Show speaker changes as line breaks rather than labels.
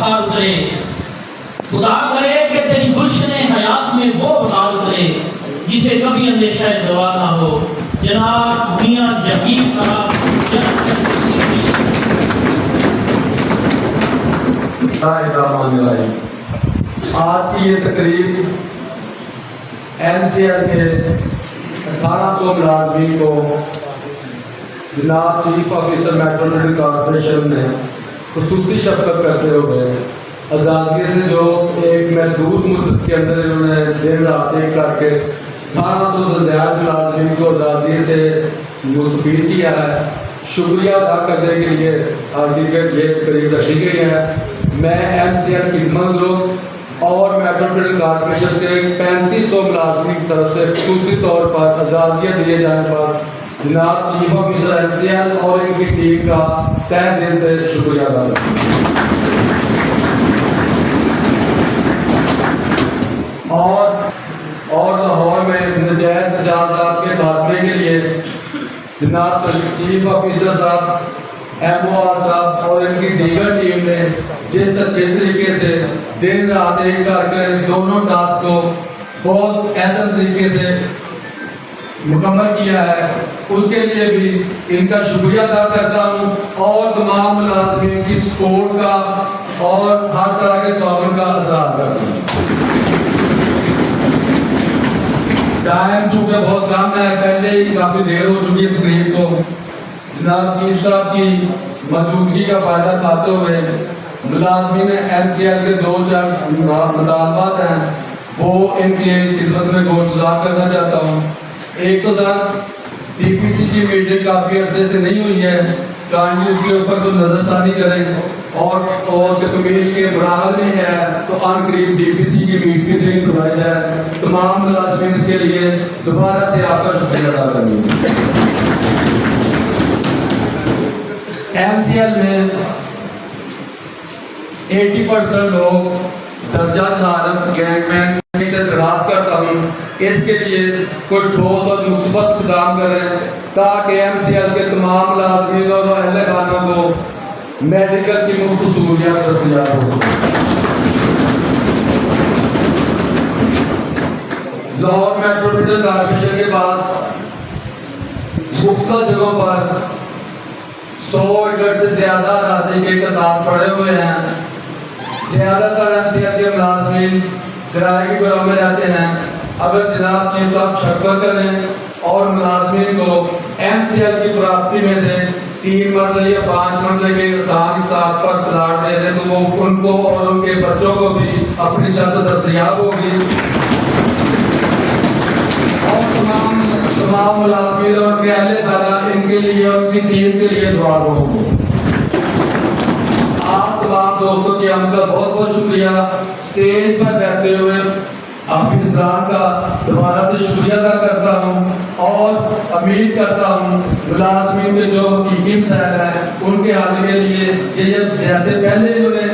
بہار اترے، خدا کرے کہ تیری گلشن حیات میں وہ بہار اترے جسے کبھی اندیشہ زوال نہ ہو۔ جناب میاں جہانگیر صاحب
آج کی یہ تقریب MCL کے 1800 ملازمین کو جناب چیف آفیسر میٹروپولیٹن کارپوریشن نے خصوصی شفقت کرتے ہوئے اعزازیے سے جو ایک محدود مدت کے اندر انہوں نے دن رات ایک کر کے 1800 سے زیادہ ملازمین کو اعزازیے سے مستفید کیا ہے، شکریہ ادا کرنے کے لیے آج کی یہ تقریب رکھی گئی ہے۔ میں MCL کی خدمت لوگ اور میٹروپولیٹن کارپوریشن کے 3500 ملازمین کی طرف سے خصوصی طور پر اعزازیہ دیے جانے پر جناب چیف آفیسر MCL اور ان کی ٹیم کا تہہ دل سے شکریہ ادا کرتا ہوں۔ اور لاہور میں نجائز تجاوزات کے خاتمے کے لیے جناب چیف آفیسر صاحب، MOR صاحب اور ان کی دیگر ٹیم نے جس اچھے طریقے سے دن رات ایک کر کے دونوں ٹاسک کو بہت احسن طریقے سے مکمل کیا ہے، اس کے لیے بھی ان کا شکریہ ادا کرتا ہوں اور تمام ملازمین کی سپورٹ کا اور ہر طرح کے تعاون کا اظہار کرتا ہوں۔ ٹائم چونکہ بہت کم ہے، پہلے ہی کافی دیر ہو چکی ہے تقریب کو، جناب چیف صاحب کی موجودگی کا فائدہ اٹھاتے ہوئے ملازمین MCL کے 2-4 مطالبات ہیں وہ ان کے خدمت میں گوشگزار کرنا چاہتا ہوں۔ ایک تو سر DPC کی میٹنگ کافی عرصے سے نہیں ہوئی ہے، کائنڈلی اس کے اوپر تو نظر ثانی کریں اور تکمیل کے مراحل میں ہے تو ان قریب DPC کی میٹنگ کرائی جائے۔ تمام ملازمین اس کے لیے دوبارہ سے آپ کا شکریہ ادا کریں۔ MCL میں 80% لوگ درجہ چارم گینگ مین سے درخواست کرتا ہوں اس کے لیے کوئی ٹھوس اور مثبت اقدام کریں تاکہ MCL کے تمام ملازمین اور اہل خانہ کو میڈیکل کی مفت سہولیات دستیاب ہو۔ لاہور میٹروپولیٹن کارپوریشن کے پاس مختلف جگہوں پر 100 ایکڑ سے زیادہ اراضی کے اقتطاع پڑے ہوئے ہیں۔ زیادہ تر MCL کے ملازمین کرائے کی گھروں میں رہتے ہیں۔ اگر جناب چیف صاحب شفقت کریں اور ملازمین کو MCL کی پراپرٹی میں سے 3 مرلے یا 5 مرلے کے آسان کے ساتھ پر پلاٹ دے دیں تو وہ ان کو اور ان کے بچوں کو بھی اپنی چھت دستیاب ہوگی اور تمام ملازمین اور ان کے اہل خانہ ان کے لیے اور ان کی ٹیم کے لیے دعا ہوں گے۔ آپ تمام دوستوں کی آمد کا بہت بہت شکریہ۔ اسٹیج پر بیٹھتے ہوئے افسران کا دوبارہ سے شکریہ ادا کرتا ہوں اور امید کرتا ہوں ملازمین کے جو حقیقی مسائل ہیں ان کے حل کے لیے یہ جیسے پہلے انہوں نے